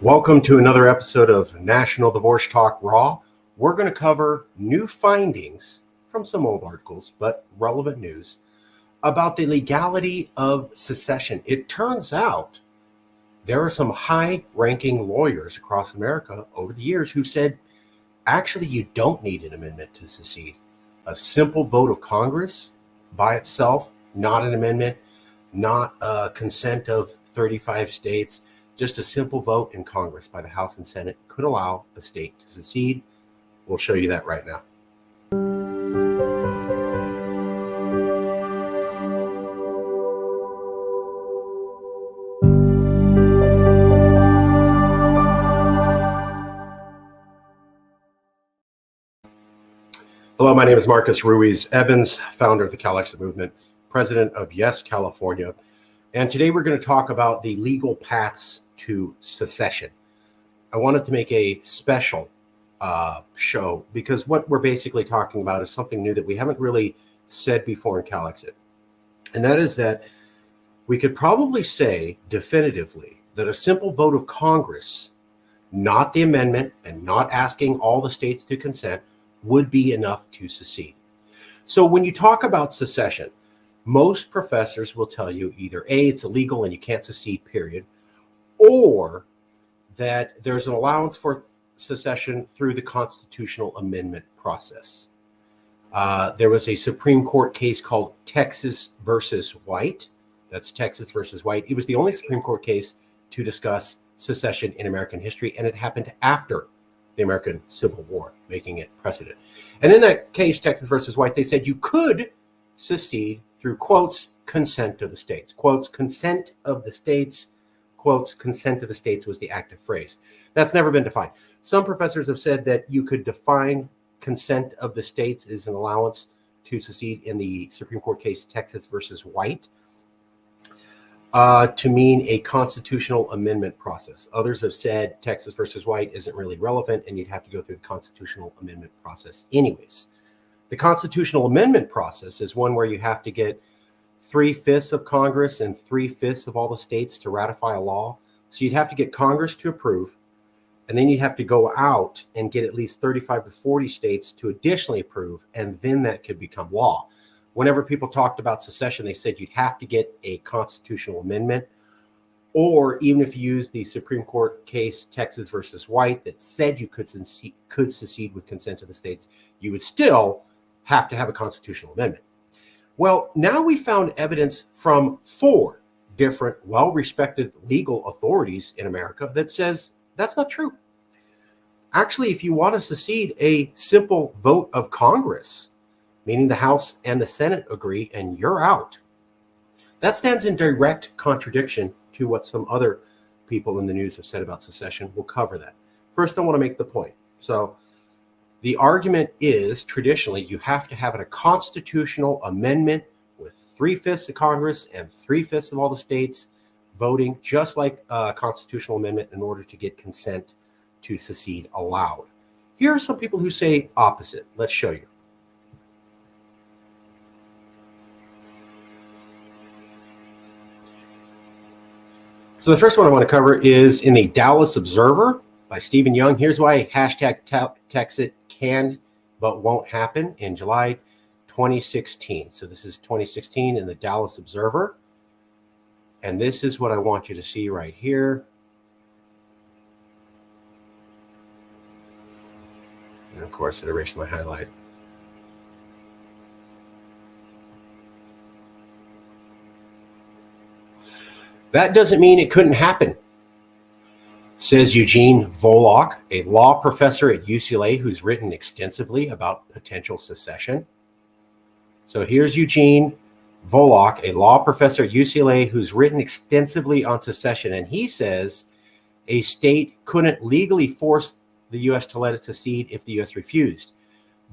Welcome to another episode of National Divorce Talk Raw. We're going to cover new findings from some old articles, but relevant news about the legality of secession. It turns out there are some high-ranking lawyers across America over the years who said, actually, you don't need an amendment to secede. A simple vote of Congress by itself, not an amendment, not a consent of 35 states, just a simple vote in Congress by the House and Senate could allow a state to secede. We'll show you that right now. Hello, my name is Marcus Ruiz Evans, founder of the Calexit movement, president of Yes California. And today we're going to talk about the legal paths to secession. I wanted to make a special show because what we're basically talking about is something new that we haven't really said before in Calexit. And that is that we could probably say definitively that a simple vote of Congress, not the amendment and not asking all the states to consent, would be enough to secede. So when you talk about secession, most professors will tell you either A, it's illegal and you can't secede, period, or that there's an allowance for secession through the constitutional amendment process. There was a Supreme Court case called Texas versus White. That's Texas versus White. It was the only Supreme Court case to discuss secession in American history, and it happened after the American Civil War, making it precedent. And in that case, Texas versus White, they said you could secede through, quotes, consent of the states. Quotes, consent of the states. Quotes, consent of the states was the active phrase. That's never been defined. Some professors have said that you could define consent of the states as an allowance to secede in the Supreme Court case Texas versus White to mean a constitutional amendment process. Others have said Texas versus White isn't really relevant and you'd have to go through the constitutional amendment process anyways. The constitutional amendment process is one where you have to get 3/5 of Congress and 3/5 of all the states to ratify a law. So you'd have to get Congress to approve, and then you'd have to go out and get at least 35 to 40 states to additionally approve, and then that could become law. Whenever people talked about secession, they said you'd have to get a constitutional amendment, or even if you use the Supreme Court case Texas versus White that said you could secede with consent of the states, you would still have to have a constitutional amendment. Well, now we found evidence from 4 different well-respected legal authorities in America that says that's not true. Actually, if you want to secede, a simple vote of Congress, meaning the House and the Senate agree, and you're out. That stands in direct contradiction to what some other people in the news have said about secession. We'll cover that. First, I want to make the point. So the argument is traditionally you have to have a constitutional amendment with 3/5 of Congress and 3/5 of all the states voting, just like a constitutional amendment, in order to get consent to secede allowed. Here are some people who say opposite. Let's show you. So the first one I want to cover is in the Dallas Observer by Stephen Young. Here's why #Texit can but won't happen in July 2016. So this is 2016 in the Dallas Observer. And this is what I want you to see right here. And of course, it erased my highlight. That doesn't mean it couldn't happen, says Eugene Volokh, a law professor at UCLA who's written extensively about potential secession. So here's Eugene Volokh, a law professor at UCLA who's written extensively on secession, and he says a state couldn't legally force the U.S. to let it secede if the U.S. refused.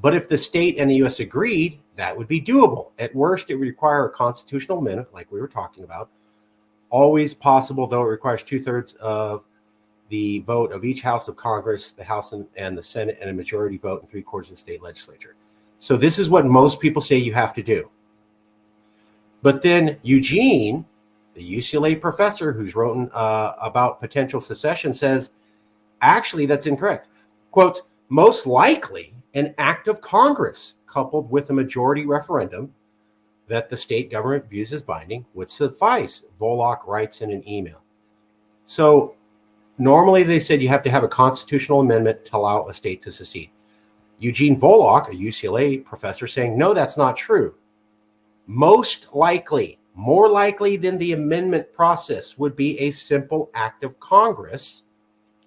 But if the state and the U.S. agreed, that would be doable. At worst, it would require a constitutional amendment, like we were talking about. Always possible, though it requires 2/3 of the vote of each house of Congress, the House and the Senate, and a majority vote in 3/4 of the state legislature. So this is what most people say you have to do. But then Eugene, the UCLA professor who's written about potential secession, says Actually, that's incorrect. Quotes, most likely an act of Congress coupled with a majority referendum that the state government views as binding would suffice, Volokh writes in an email. So normally they said you have to have a constitutional amendment to allow a state to secede. Eugene Volokh, a UCLA professor, saying, no, that's not true. Most likely, more likely than the amendment process would be a simple act of Congress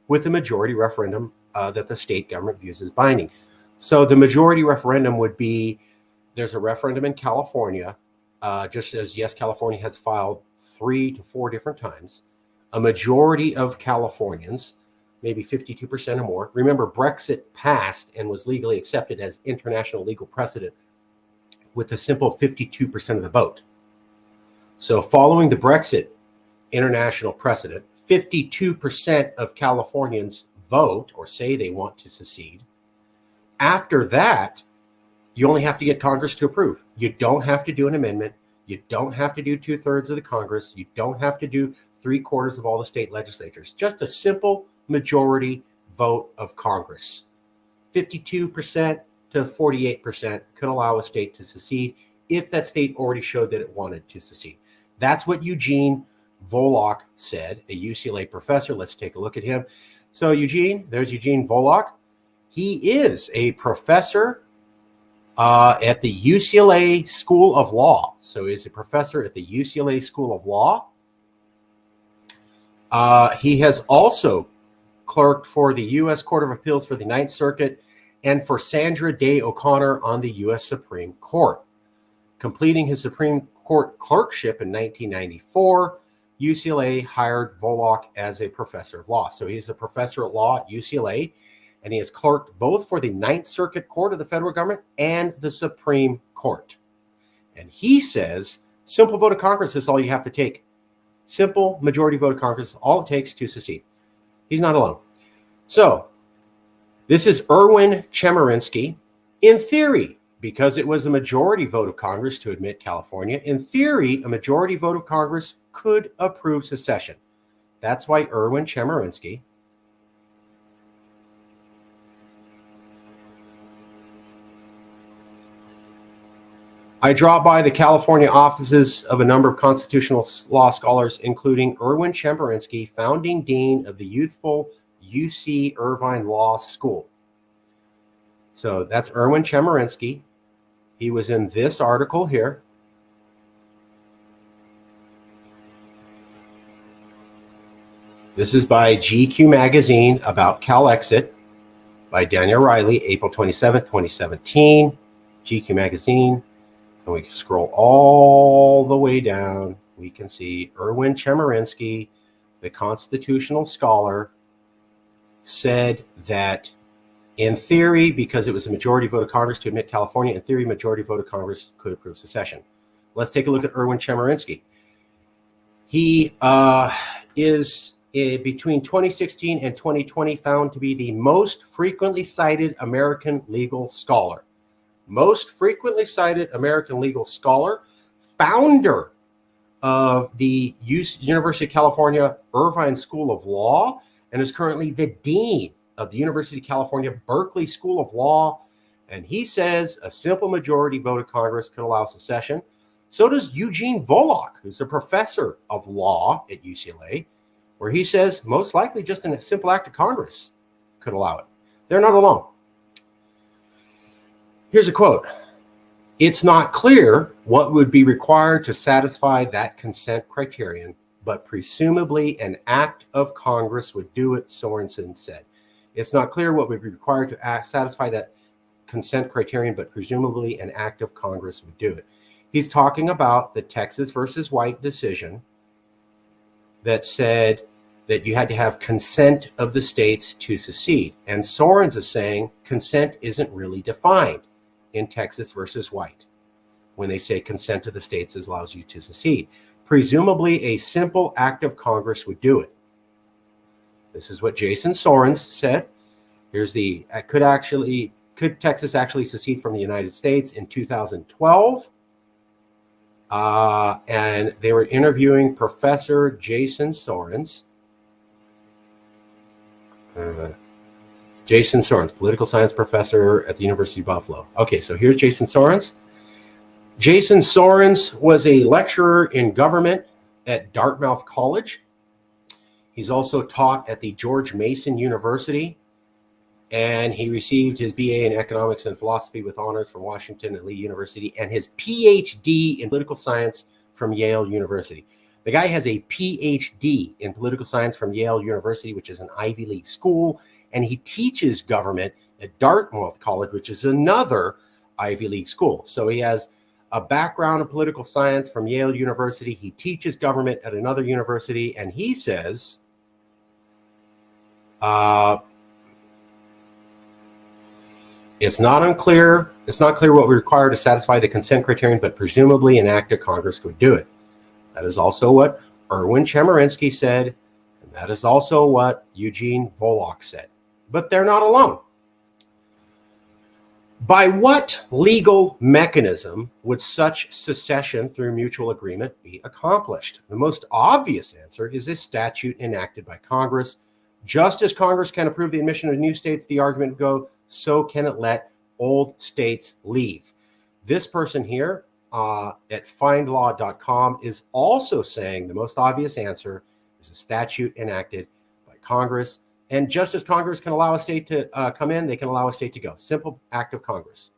with a majority referendum that the state government views as binding. So the majority referendum would be, there's a referendum in California, just as yes, California has filed 3 to 4 different times. A majority of Californians, maybe 52% or more. Remember, Brexit passed and was legally accepted as international legal precedent with a simple 52% of the vote. So following the Brexit international precedent, 52% of Californians vote or say they want to secede. After that, you only have to get Congress to approve. You don't have to do an amendment. You don't have to do 2/3 of the Congress. You don't have to do 3/4 of all the state legislatures. Just a simple majority vote of Congress. 52% to 48% could allow a state to secede if that state already showed that it wanted to secede. That's what Eugene Volokh said, a UCLA professor. Let's take a look at him. So there's Eugene Volokh. He is a professor at the UCLA School of Law. So he's a professor at the UCLA School of Law. He has also clerked for the U.S. Court of Appeals for the Ninth Circuit and for Sandra Day O'Connor on the U.S. Supreme Court. Completing his Supreme Court clerkship in 1994, UCLA hired Volokh as a professor of law. So he's a professor of law at UCLA, and he has clerked both for the Ninth Circuit Court of the federal government and the Supreme Court. And he says, simple vote of Congress is all you have to take. Simple majority vote of Congress is all it takes to secede. He's not alone. So this is Erwin Chemerinsky. In theory, because it was a majority vote of Congress to admit California, in theory, a majority vote of Congress could approve secession. That's why Erwin Chemerinsky I dropped by the California offices of a number of constitutional law scholars, including Erwin Chemerinsky, founding dean of the youthful UC Irvine Law School. So that's Erwin Chemerinsky. He was in this article here. This is by GQ Magazine about Calexit by Daniel Riley, April 27, 2017. GQ Magazine. And we scroll all the way down. We can see Erwin Chemerinsky, the constitutional scholar, said that in theory, because it was a majority vote of Congress to admit California, in theory, majority vote of Congress could approve secession. Let's take a look at Erwin Chemerinsky. He is between 2016 and 2020 found to be the most frequently cited American legal scholar. Most frequently cited American legal scholar, founder of the University of California Irvine School of Law, and is currently the dean of the University of California Berkeley School of Law. And he says a simple majority vote of Congress could allow secession. So does Eugene Volokh, who's a professor of law at UCLA, where he says most likely just a simple act of Congress could allow it. They're not alone. Here's a quote. It's not clear what would be required to satisfy that consent criterion, but presumably an act of Congress would do it, Sorensen said. It's not clear what would be required to satisfy that consent criterion, but presumably an act of Congress would do it. He's talking about the Texas versus White decision that said that you had to have consent of the states to secede. And Sorensen is saying consent isn't really defined in Texas versus White when they say consent of the states allows you to secede. Presumably a simple act of Congress would do it. This is what Jason Sorens said. Here's the, could Texas actually secede from the United States in 2012? And they were interviewing Professor Jason Sorens, Jason Sorens, political science professor at the University of Buffalo. Okay, so here's Jason Sorens. Jason Sorens was a lecturer in government at Dartmouth College. He's also taught at the George Mason University, and he received his BA in economics and philosophy with honors from Washington and Lee University, and his PhD in political science from Yale University. The guy has a PhD in political science from Yale University, which is an Ivy League school, and he teaches government at Dartmouth College, which is another Ivy League school. So he has a background in political science from Yale University. He teaches government at another university, and he says, it's not clear what we require to satisfy the consent criterion, but presumably an act of Congress could do it. That is also what Erwin Chemerinsky said, and that is also what Eugene Volokh said. But they're not alone. By what legal mechanism would such secession through mutual agreement be accomplished? The most obvious answer is a statute enacted by Congress. Just as Congress can approve the admission of new states, the argument would go, so can it let old states leave. This person here at findlaw.com is also saying the most obvious answer is a statute enacted by Congress. And just as Congress can allow a state to come in, they can allow a state to go. Simple act of Congress.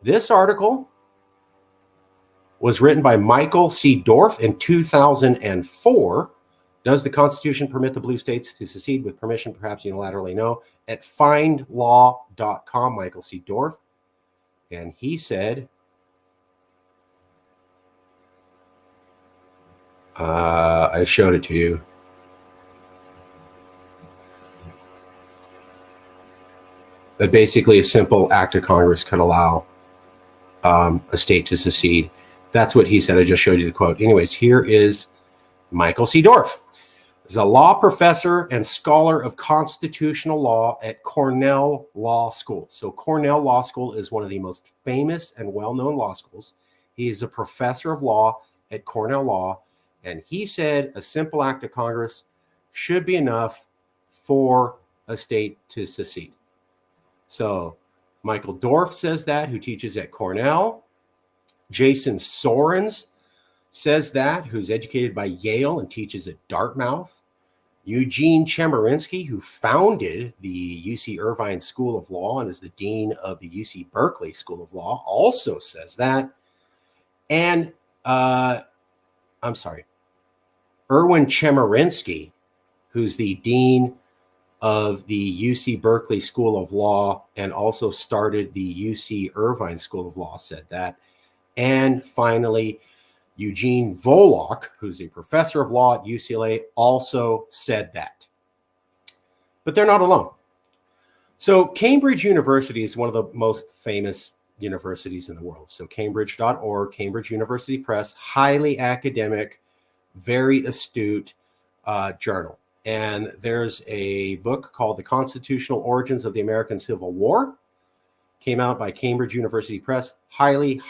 This article was written by Michael C. Dorf in 2004. Does the Constitution permit the blue states to secede with permission, perhaps unilaterally? No. At findlaw.com, Michael C. Dorf. And he said, I showed it to you. That basically a simple act of Congress could allow a state to secede. That's what he said. I just showed you the quote. Anyways, here is Michael C. Dorf. He's a law professor and scholar of constitutional law at Cornell Law School. So Cornell Law School is one of the most famous and well-known law schools. He is a professor of law at Cornell Law, and he said a simple act of Congress should be enough for a state to secede. So Michael Dorf says that, who teaches at Cornell. Jason Sorens says that, who's educated by Yale and teaches at Dartmouth. Eugene Chemerinsky, who founded the UC Irvine School of Law and is the dean of the UC Berkeley School of Law, also says that. And Erwin Chemerinsky, who's the dean of the UC Berkeley School of Law and also started the UC Irvine School of Law, said that. And finally, Eugene Volokh, who's a professor of law at UCLA, also said that. But they're not alone. So Cambridge University is one of the most famous universities in the world. So Cambridge.org, Cambridge University Press, highly academic, very astute journal. And there's a book called The Constitutional Origins of the American Civil War. Came out by Cambridge University Press, highly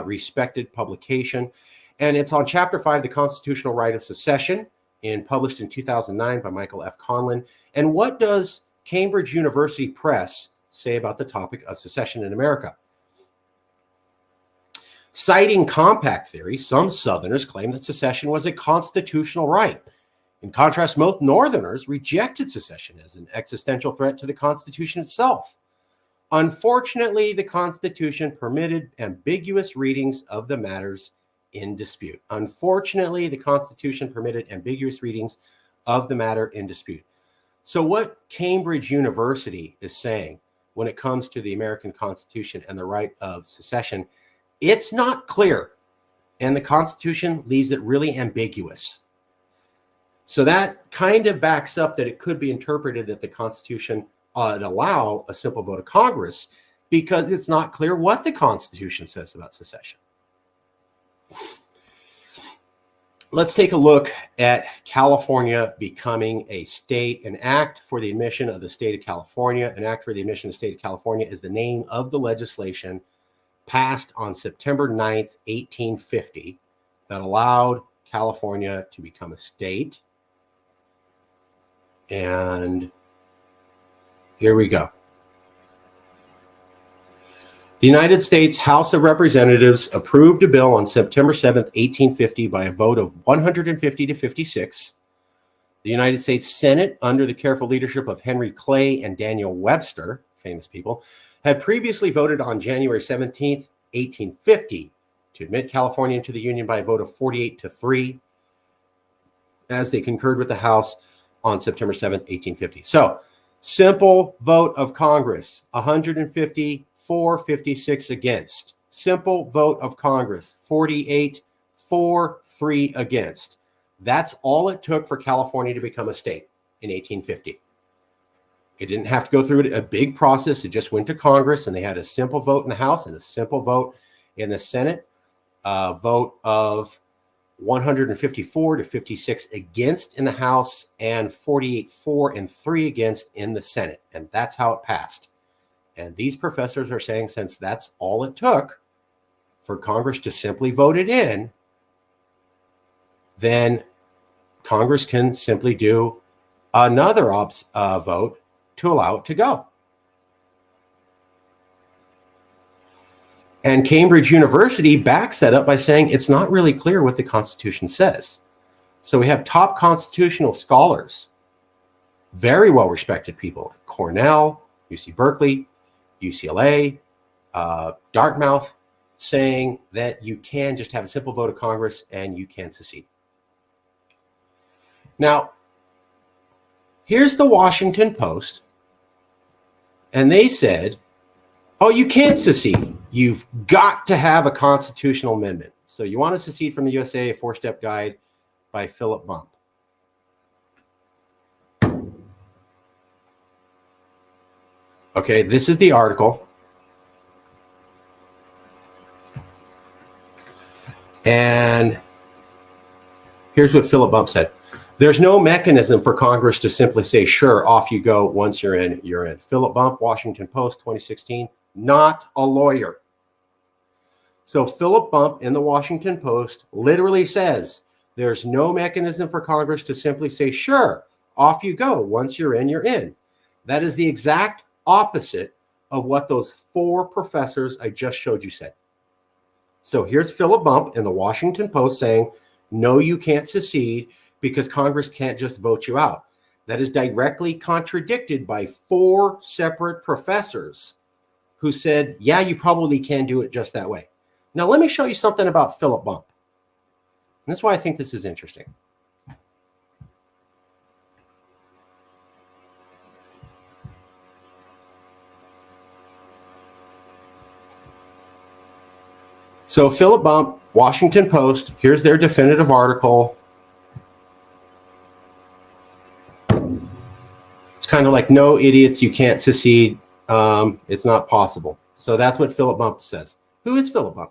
respected publication. And it's on Chapter 5, The Constitutional Right of Secession, and published in 2009 by Michael F. Conlin. And what does Cambridge University Press say about the topic of secession in America? Citing compact theory, some Southerners claim that secession was a constitutional right. In contrast, most Northerners rejected secession as an existential threat to the Constitution itself. Unfortunately, the Constitution permitted ambiguous readings of the matters in dispute. Unfortunately, the Constitution permitted ambiguous readings of the matter in dispute. So what Cambridge University is saying when it comes to the American Constitution and the right of secession, it's not clear, and the Constitution leaves it really ambiguous. So that kind of backs up that it could be interpreted that the Constitution would allow a simple vote of Congress, because it's not clear what the Constitution says about secession. Let's take a look at California becoming a state. An act for the admission of the state of California. An act for the admission of the state of California is the name of the legislation passed on September 9th, 1850, that allowed California to become a state. And here we go. The United States House of Representatives approved a bill on September 7th, 1850 by a vote of 150 to 56. The United States Senate, under the careful leadership of Henry Clay and Daniel Webster, famous people, had previously voted on January 17th, 1850 to admit California into the Union by a vote of 48 to 3, as they concurred with the House on September 7th, 1850. So, simple vote of Congress, 150 for, 56 against. Simple vote of Congress, 48 for, 3 against. That's all it took for California to become a state in 1850. It didn't have to go through a big process. It just went to Congress, and they had a simple vote in the House and a simple vote in the Senate. A vote of 154 to 56 against in the House and 48 for and 3 against in the Senate. And that's how it passed. And these professors are saying, since that's all it took for Congress to simply vote it in, then Congress can simply do another vote to allow it to go. And Cambridge University backs that up by saying it's not really clear what the Constitution says. So we have top constitutional scholars, very well-respected people at Cornell, UC Berkeley, UCLA, Dartmouth, saying that you can just have a simple vote of Congress and you can secede. Now, here's the Washington Post, and they said, oh, you can't secede. You've got to have a constitutional amendment. So you want to secede from the USA, a 4-step guide by Philip Bump. Okay, this is the article. And here's what Philip Bump said. There's no mechanism for Congress to simply say, sure, off you go. Once you're in, you're in. Philip Bump, Washington Post, 2016, not a lawyer. So Philip Bump in the Washington Post literally says there's no mechanism for Congress to simply say, sure, off you go. Once you're in, you're in. That is the exact opposite of what those 4 professors I just showed you said. So here's Philip Bump in the Washington Post saying, no, you can't secede because Congress can't just vote you out. That is directly contradicted by 4 separate professors who said, yeah, you probably can do it just that way. Now, let me show you something about Philip Bump. And that's why I think this is interesting. So Philip Bump, Washington Post, here's their definitive article. It's kind of like, no, idiots, you can't secede. It's not possible. So that's what Philip Bump says. Who is Philip Bump?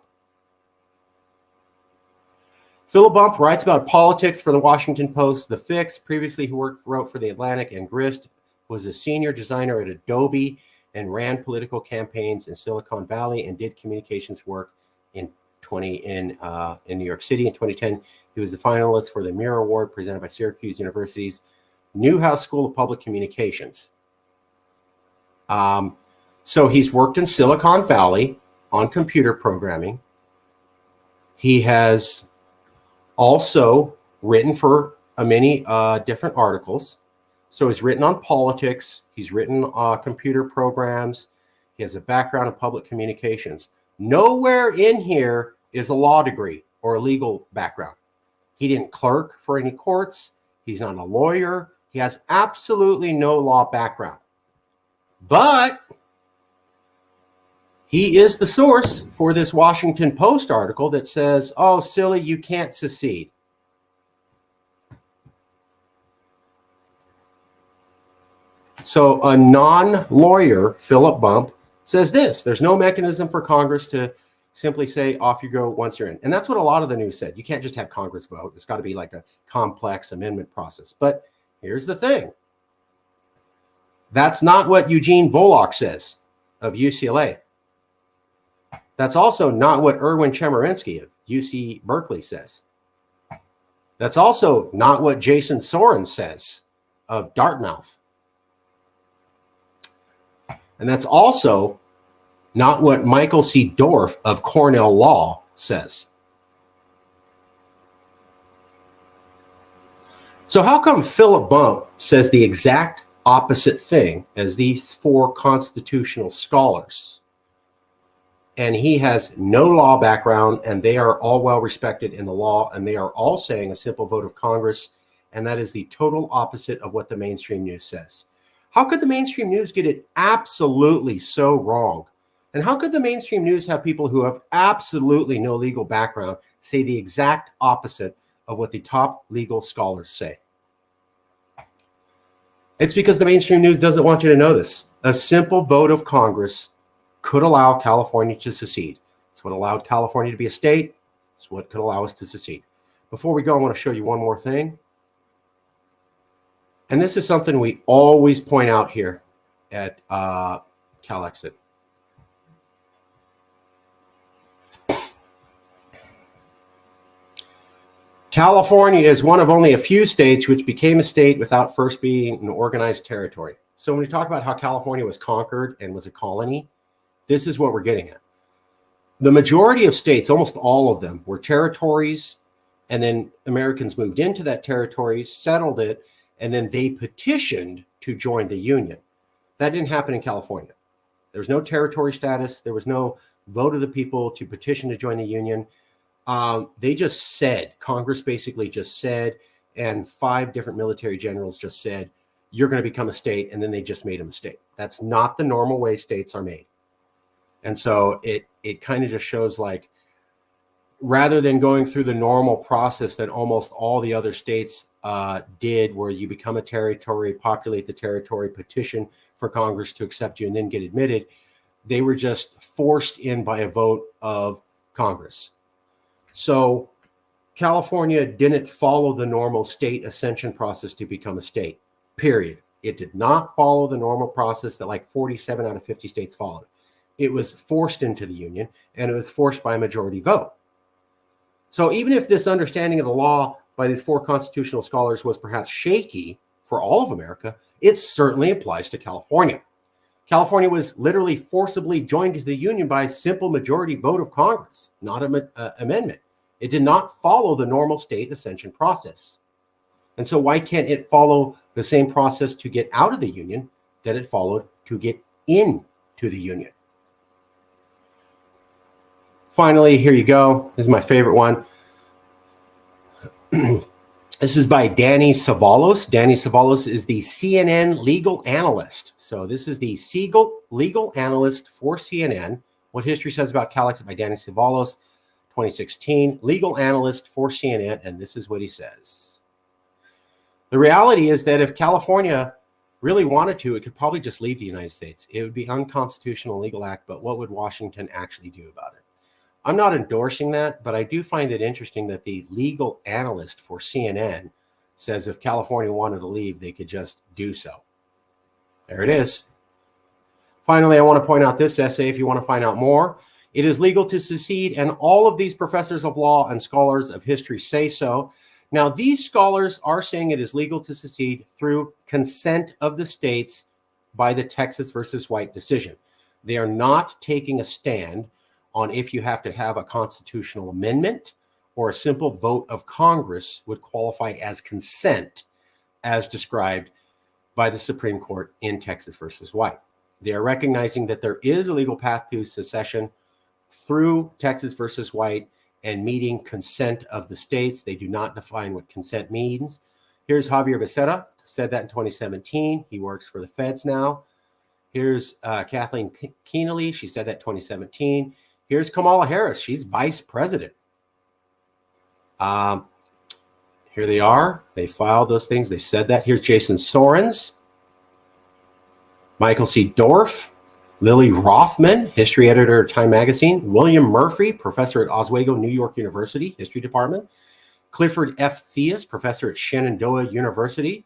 Philip Bump writes about politics for the Washington Post, The Fix. Previously, he wrote for The Atlantic and Grist, was a senior designer at Adobe, and ran political campaigns in Silicon Valley and did communications work in New York City. In 2010, he was a finalist for the Mirror Award presented by Syracuse University's Newhouse School of Public Communications. So he's worked in Silicon Valley on computer programming. He has also written for many different articles. So he's written on politics. He's written computer programs. He has a background in public communications. Nowhere in here is a law degree or a legal background. He didn't clerk for any courts. He's not a lawyer. He has absolutely no law background. But he is the source for this Washington Post article that says, oh, silly, you can't secede. So a non-lawyer, Philip Bump, says this: there's no mechanism for Congress to simply say, off you go once you're in. And that's what a lot of the news said. You can't just have Congress vote. It's got to be like a complex amendment process. But here's the thing. That's not what Eugene Volokh says of UCLA. That's also not what Erwin Chemerinsky of UC Berkeley says. That's also not what Jason Soren says of Dartmouth. And that's also not what Michael C. Dorff of Cornell Law says. So how come Philip Bump says the exact opposite thing as these four constitutional scholars? And he has no law background, and they are all well respected in the law, and they are all saying a simple vote of Congress, and that is the total opposite of what the mainstream news says. How could the mainstream news get it absolutely so wrong? And how could the mainstream news have people who have absolutely no legal background say the exact opposite of what the top legal scholars say? It's because the mainstream news doesn't want you to know this. A simple vote of Congress could allow California to secede. It's what allowed California to be a state. It's what could allow us to secede. Before we go, I want to show you one more thing. And this is something we always point out here at Calexit. California is one of only a few states which became a state without first being an organized territory. So when we talk about how California was conquered and was a colony, this is what we're getting at. The majority of states, almost all of them, were territories, and then Americans moved into that territory, settled it, and then they petitioned to join the Union. That didn't happen in California. There was no territory status. There was no vote of the people to petition to join the Union. They just said, Congress basically just said, and 5 different military generals just said, you're going to become a state, and then they just made a mistake. That's not the normal way states are made. And so it kind of just shows, like, rather than going through the normal process that almost all the other states did, where you become a territory, populate the territory, petition for Congress to accept you, and then get admitted, they were just forced in by a vote of Congress. So California didn't follow the normal state ascension process to become a state, period. It did not follow the normal process that like 47 out of 50 states followed. It was forced into the Union, and it was forced by a majority vote. So even if this understanding of the law by these 4 constitutional scholars was perhaps shaky for all of America, it certainly applies to California. California was literally forcibly joined to the Union by a simple majority vote of Congress, not an amendment. It did not follow the normal state ascension process. And so why can't it follow the same process to get out of the Union that it followed to get into the Union? Finally, here you go. This is my favorite one. This is by Danny Savalos. Danny Savalos is the CNN legal analyst. So this is the legal analyst for CNN. What History Says About Calexit by Danny Savalos, 2016. Legal analyst for CNN, and this is what he says. The reality is that if California really wanted to, it could probably just leave the United States. It would be unconstitutional legal act, but what would Washington actually do about it? I'm not endorsing that, but I do find it interesting that the legal analyst for CNN says if California wanted to leave, they could just do so. There it is. Finally, I want to point out this essay if you want to find out more. It is legal to secede, and all of these professors of law and scholars of history say so. Now, these scholars are saying it is legal to secede through consent of the states by the Texas versus White decision. They are not taking a stand on if you have to have a constitutional amendment or a simple vote of Congress would qualify as consent, as described by the Supreme Court in Texas versus White. They are recognizing that there is a legal path to secession through Texas versus White and meeting consent of the states. They do not define what consent means. Here's Javier Becerra, said that in 2017. He works for the feds now. Here's Kathleen Kennelly. She said that in 2017. Here's Kamala Harris. She's vice president. Here they are. They filed those things. They said that. Here's Jason Sorens, Michael C. Dorff, Lily Rothman, history editor at Time Magazine, William Murphy, professor at Oswego, New York University, history department, Clifford F. Theus, professor at Shenandoah University,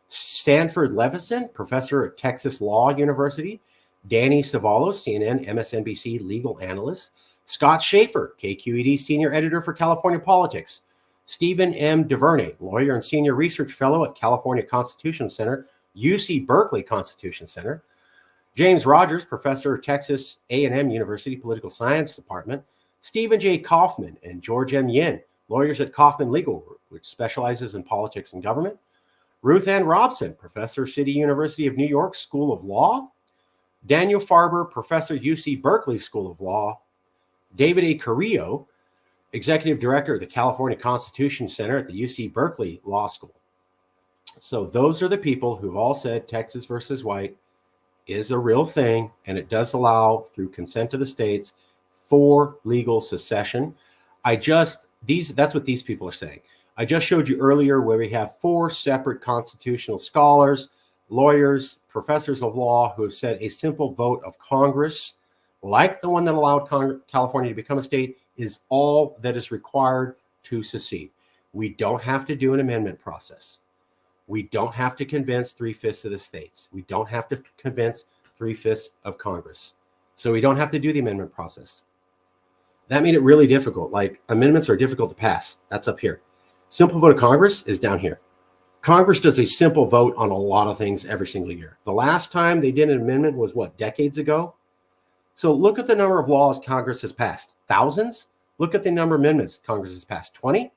Stanford Levison, professor at Texas Law University, Danny Savalos, CNN, MSNBC legal analyst, Scott Schaefer, KQED senior editor for California Politics, Stephen M. DuVernay, lawyer and senior research fellow at California Constitution Center, UC Berkeley Constitution Center. James Rogers, professor of Texas A&M University Political Science Department. Stephen J. Kaufman and George M. Yin, lawyers at Kaufman Legal Group, which specializes in politics and government. Ruth Ann Robson, professor, City University of New York School of Law. Daniel Farber, professor, UC Berkeley School of Law. David A. Carrillo, executive director of the California Constitution Center at the UC Berkeley Law School. So those are the people who've all said Texas versus White is a real thing, and it does allow, through consent of the states, for legal secession. That's what these people are saying. I just showed you earlier where we have 4 separate constitutional scholars, lawyers, professors of law who have said a simple vote of Congress, like the one that allowed California to become a state, is all that is required to secede. We don't have to do an amendment process. We don't have to convince 3/5 of the states. We don't have to convince 3/5 of Congress. So we don't have to do the amendment process. That made it really difficult. Like, amendments are difficult to pass. That's up here. Simple vote of Congress is down here. Congress does a simple vote on a lot of things every single year. The last time they did an amendment was what, decades ago? So look at the number of laws Congress has passed. Thousands? Look at the number of amendments Congress has passed. 20?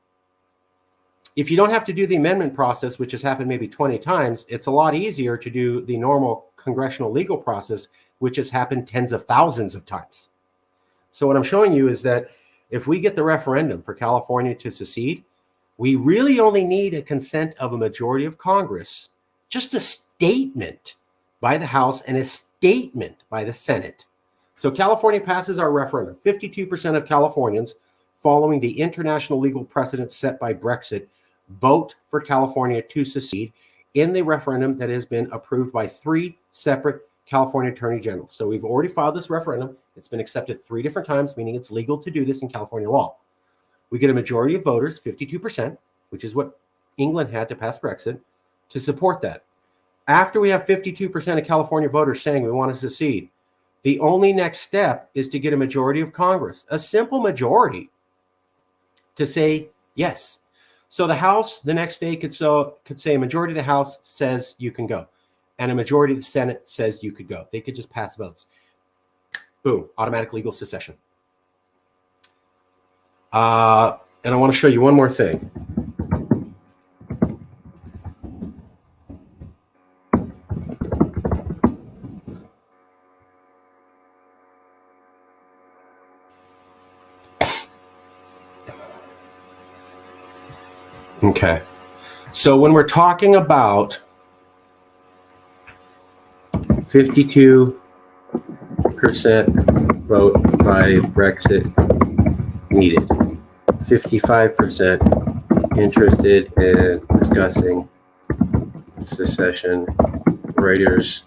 If you don't have to do the amendment process, which has happened maybe 20 times, it's a lot easier to do the normal congressional legal process, which has happened tens of thousands of times. So what I'm showing you is that if we get the referendum for California to secede, we really only need a consent of a majority of Congress, just a statement by the House and a statement by the Senate. So California passes our referendum. 52% of Californians, following the international legal precedent set by Brexit, vote for California to secede in the referendum that has been approved by 3 separate California attorney generals. So we've already filed this referendum. It's been accepted 3 different times, meaning it's legal to do this in California law. We get a majority of voters, 52%, which is what England had to pass Brexit, to support that. After we have 52% of California voters saying we want to secede, the only next step is to get a majority of Congress, a simple majority, to say yes. So the House the next day could say a majority of the House says you can go, and a majority of the Senate says you could go. They could just pass votes. Boom, automatic legal secession. And I want to show you one more thing. Okay, so when we're talking about 52% vote by Brexit needed, 55% interested in discussing secession, Reuters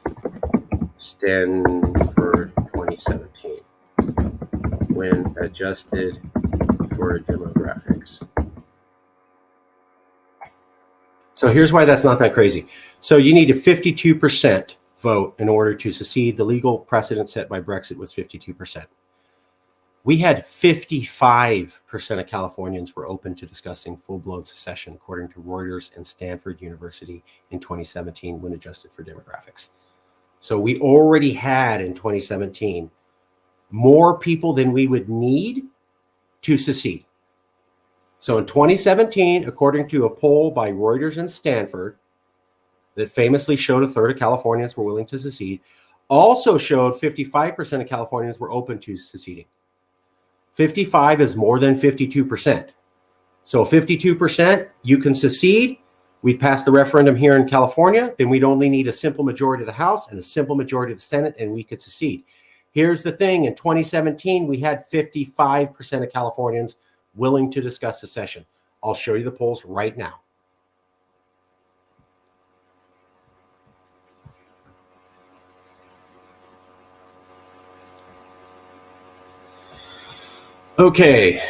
Stanford 2017, when adjusted for demographics. So here's why that's not that crazy. So you need a 52% vote in order to secede. The legal precedent set by Brexit was 52%. We had 55% of Californians were open to discussing full-blown secession, according to Reuters and Stanford University in 2017, when adjusted for demographics. So we already had in 2017 more people than we would need to secede. So in 2017, according to a poll by Reuters and Stanford that famously showed a third of Californians were willing to secede, also showed 55% of Californians were open to seceding. 55 is more than 52%. So 52%, you can secede. We'd pass the referendum here in California, then we'd only need a simple majority of the House and a simple majority of the Senate, and we could secede. Here's the thing, in 2017, we had 55% of Californians willing to discuss secession. I'll show you the polls right now. Okay.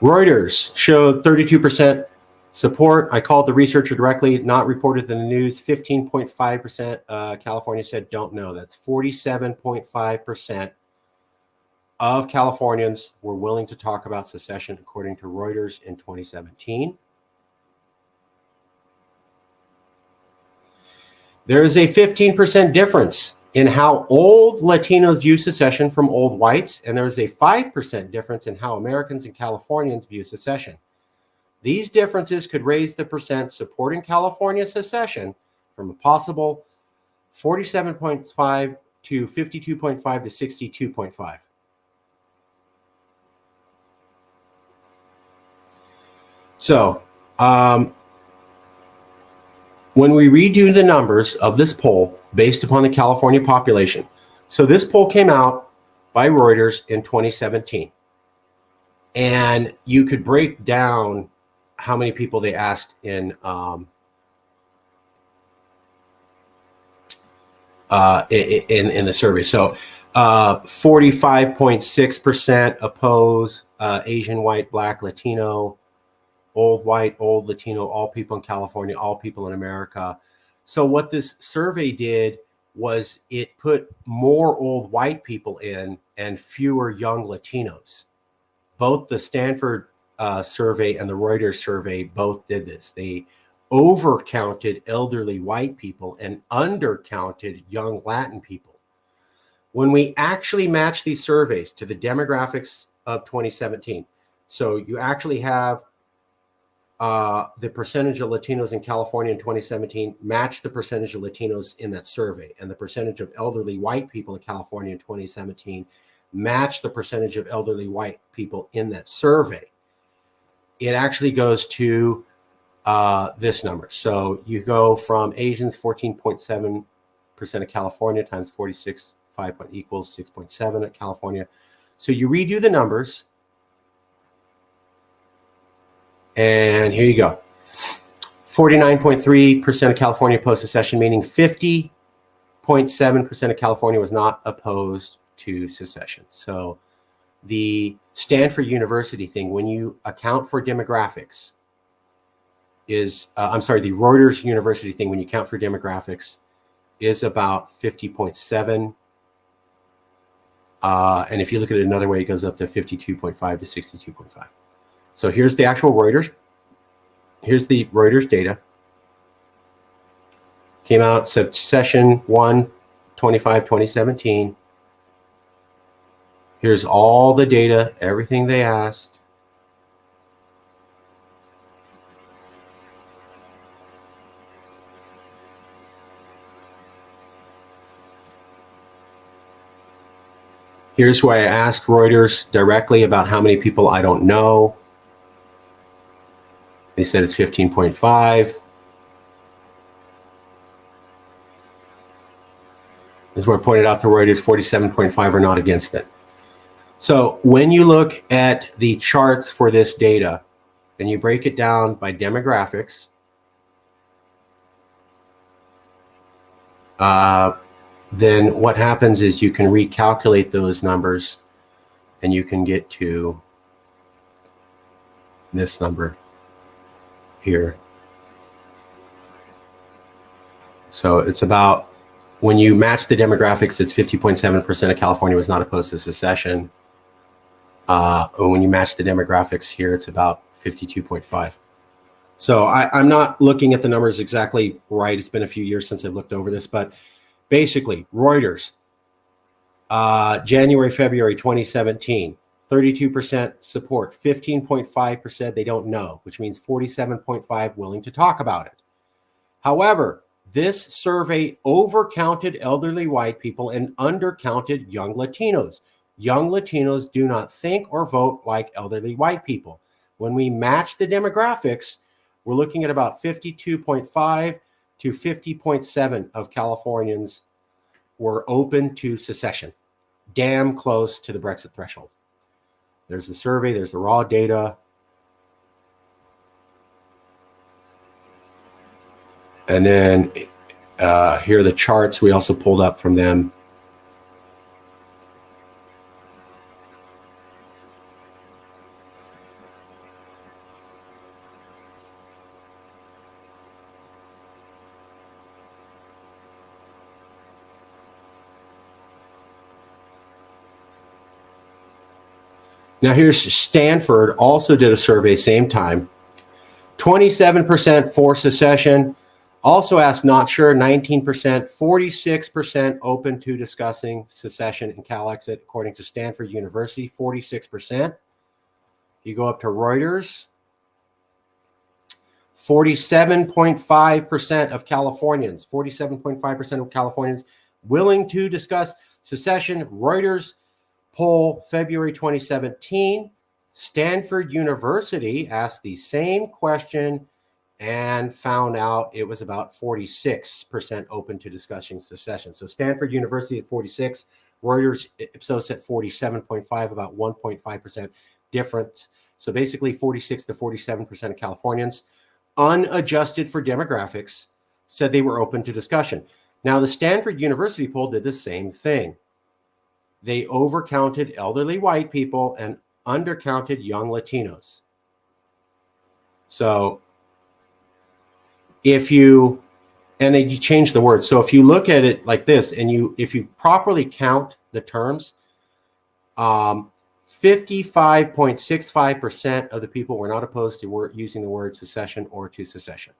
Reuters showed 32% support. I called the researcher directly, not reported in the news. 15.5% California said don't know. That's 47.5% of Californians were willing to talk about secession, according to Reuters in 2017. There is a 15% difference in how old Latinos view secession from old whites, and there is a 5% difference in how Americans and Californians view secession. These differences could raise the percent supporting California secession from a possible 47.5 to 52.5 to 62.5. So, when we redo the numbers of this poll based upon the California population, so this poll came out by Reuters in 2017, and you could break down how many people they asked in the survey. So 45.6% oppose Asian, white, black, Latino, old white, old Latino, all people in California, all people in America. So what this survey did was it put more old white people in and fewer young Latinos. Both the Stanford survey and the Reuters survey both did this. They overcounted elderly white people and undercounted young Latin people. When we actually match these surveys to the demographics of 2017, so you actually have the percentage of Latinos in California in 2017 match the percentage of Latinos in that survey, and the percentage of elderly white people in California in 2017 match the percentage of elderly white people in that survey. It actually goes to this number. So you go from Asians, 14.7% of California times 46.5 equals 6.7 at California. So you redo the numbers, and here you go. 49.3% of California opposed secession, meaning 50.7% of California was not opposed to secession. So the Stanford University thing, when you account for demographics, is, the Reuters University thing, when you count for demographics, is about 50.7. And if you look at it another way, it goes up to 52.5 to 62.5. So here's the actual Reuters. Here's the Reuters data. Came out session 1/25/2017. Here's all the data, everything they asked. Here's where I asked Reuters directly about how many people I don't know. They said it's 15.5. This is where I pointed out to Reuters 47.5 are not against it. So when you look at the charts for this data and you break it down by demographics, then what happens is you can recalculate those numbers and you can get to this number here. So it's about, when you match the demographics, it's 50.7% of California was not opposed to secession. When you match the demographics here, it's about 52.5. So I'm not looking at the numbers exactly right. It's been a few years since I've looked over this, but basically, Reuters, January, February 2017, 32% support, 15.5% they don't know, which means 47.5 willing to talk about it. However, this survey overcounted elderly white people and undercounted young Latinos. Young Latinos do not think or vote like elderly white people. When we match the demographics, we're looking at about 52.5 to 50.7 of Californians were open to secession, damn close to the Brexit threshold. There's the survey, there's the raw data. And then here are the charts we also pulled up from them. Now here's Stanford, also did a survey same time. 27% for secession, also asked not sure, 19%, 46% open to discussing secession in Calexit, according to Stanford University, 46%. You go up to Reuters, 47.5% of Californians, 47.5% of Californians willing to discuss secession. Reuters poll, February 2017. Stanford University asked the same question and found out it was about 46% open to discussing secession. So Stanford University at 46, Reuters Ipsos at 47.5, about 1.5% difference. So basically 46 to 47% of Californians, unadjusted for demographics, said they were open to discussion. Now the Stanford University poll did the same thing. They overcounted elderly white people and undercounted young Latinos. So if you, and they changed the word. So if you look at it like this, and if you properly count the terms, 55.65% of the people were not opposed to using the word secession or to secession.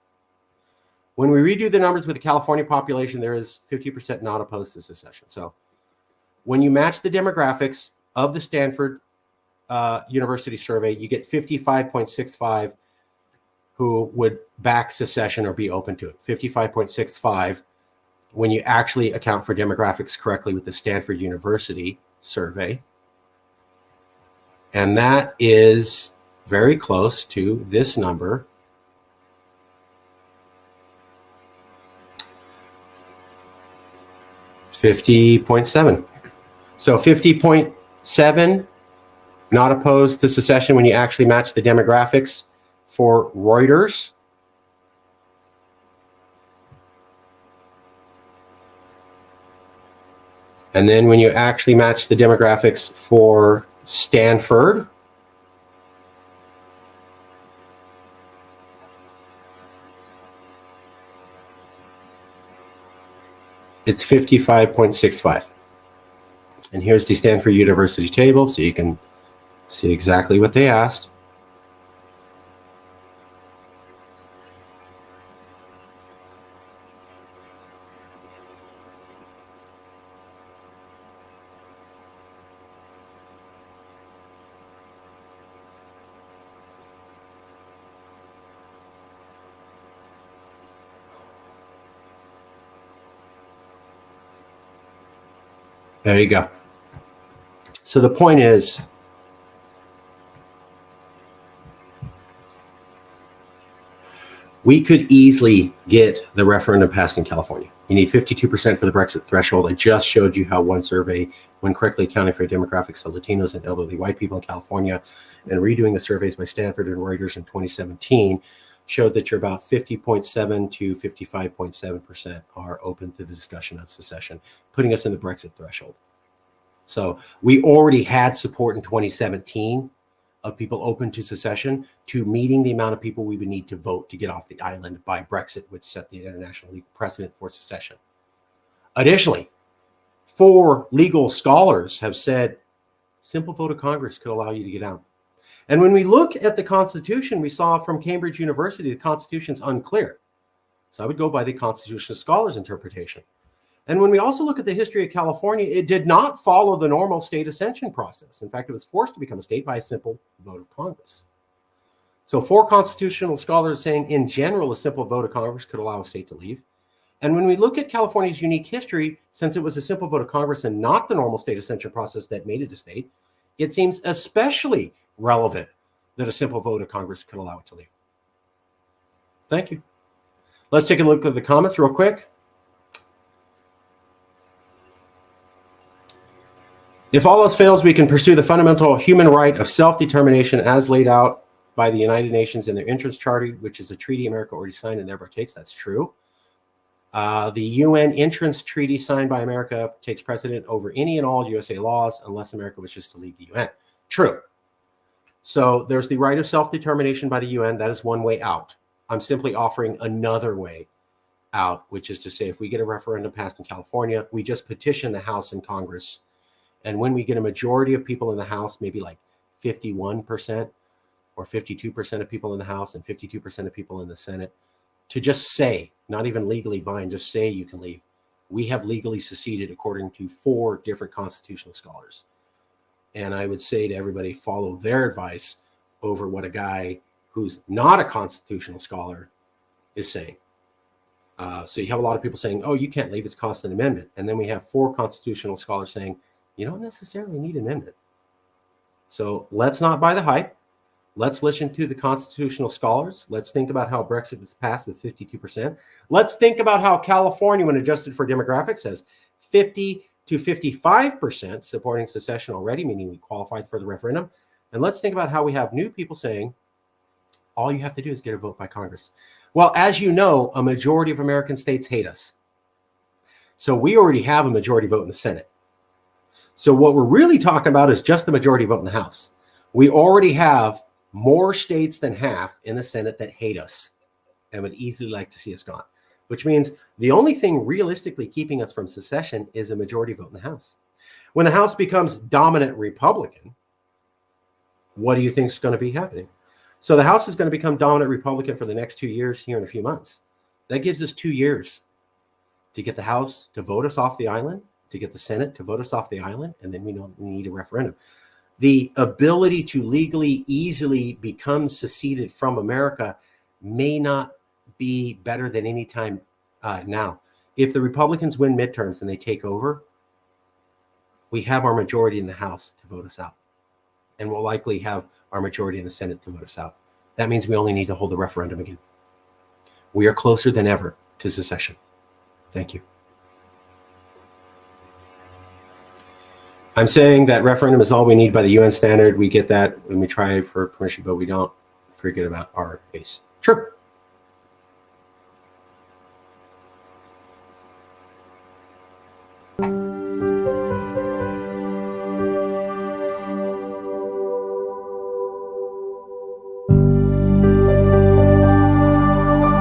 When we redo the numbers with the California population, there is 50% not opposed to secession. So when you match the demographics of the Stanford University survey, you get 55.65 who would back secession or be open to it. 55.65 when you actually account for demographics correctly with the Stanford University survey. And that is very close to this number. $50.7. So 50.7 not opposed to secession when you actually match the demographics for Reuters. And then when you actually match the demographics for Stanford, it's 55.65. And here's the Stanford University table, so you can see exactly what they asked. There you go. So the point is, we could easily get the referendum passed in California. You need 52% for the Brexit threshold. I just showed you how one survey, when correctly accounting for demographics of Latinos and elderly white people in California, and redoing the surveys by Stanford and Reuters in 2017, showed that you're about 50.7 to 55.7% are open to the discussion of secession, putting us in the Brexit threshold. So we already had support in 2017 of people open to secession to meeting the amount of people we would need to vote to get off the island by Brexit, which set the international legal precedent for secession. Additionally, 4 legal scholars have said simple vote of Congress could allow you to get out. And when we look at the Constitution, we saw from Cambridge University, the Constitution's unclear. So I would go by the Constitutional scholars' interpretation. And when we also look at the history of California, it did not follow the normal state ascension process. In fact, it was forced to become a state by a simple vote of Congress. So 4 constitutional scholars saying, in general, a simple vote of Congress could allow a state to leave. And when we look at California's unique history, since it was a simple vote of Congress and not the normal state ascension process that made it a state, it seems especially relevant that a simple vote of Congress could allow it to leave. Thank you. Let's take a look at the comments real quick. If all else fails, we can pursue the fundamental human right of self-determination as laid out by the United Nations in their entrance charter, which is a treaty America already signed and thereby takes. That's true. The UN entrance treaty signed by America takes precedent over any and all USA laws unless America wishes to leave the UN. True. So there's the right of self-determination by the UN. That is one way out. I'm simply offering another way out, which is to say, if we get a referendum passed in California, we just petition the House and Congress. And when we get a majority of people in the House, maybe like 51% or 52% of people in the House and 52% of people in the Senate to just say, not even legally bind, just say you can leave. We have legally seceded according to 4 different constitutional scholars. And I would say to everybody, follow their advice over what a guy who's not a constitutional scholar is saying. So you have a lot of people saying, oh, you can't leave, it's constant amendment. And then we have 4 constitutional scholars saying, you don't necessarily need amendment. So let's not buy the hype. Let's listen to the constitutional scholars. Let's think about how Brexit was passed with 52%. Let's think about how California, when adjusted for demographics, has 50 to 55% supporting secession already, meaning we qualified for the referendum. And let's think about how we have new people saying, all you have to do is get a vote by Congress. Well, as you know, a majority of American states hate us. So we already have a majority vote in the Senate. So what we're really talking about is just the majority vote in the House. We already have more states than half in the Senate that hate us and would easily like to see us gone, which means the only thing realistically keeping us from secession is a majority vote in the House. When the House becomes dominant Republican, what do you think is going to be happening? So the House is going to become dominant Republican for the next 2 years here in a few months. That gives us 2 years to get the House to vote us off the island, to get the Senate to vote us off the island, and then we need a referendum. The ability to legally, easily become seceded from America may not be better than any time now. If the Republicans win midterms and they take over, we have our majority in the House to vote us out. And we'll likely have our majority in the Senate to vote us out. That means we only need to hold the referendum again. We are closer than ever to secession. Thank you. I'm saying that referendum is all we need by the UN standard. We get that when we try for permission, but we don't forget about our base. True.